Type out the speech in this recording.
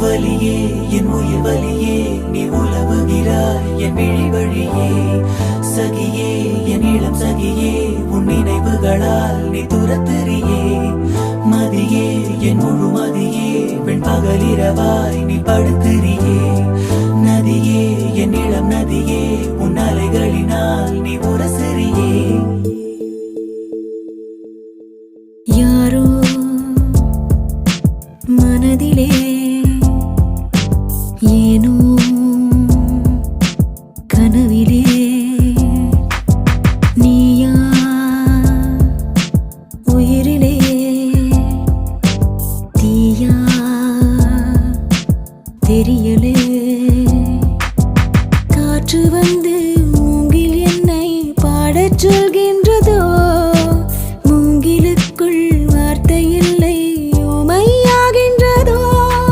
வலியே என் உயிர் வலியே நீ உலவுகிறாய் என் விழி வழியே சகியே என் இளம் சகியே உன் நினைவுகளால் நீ துரத்தெறியே மதியே என் முழு மதியே பெண் பகலிரவாய் நீ படுத்திரியே நதியே என் இளம் நதியே உன் அலைகளினால் நீ உரசெறியே யாரோ மனதிலே ஏனோ கனவிலே நீயா உயிரிலே தீயா தெரிய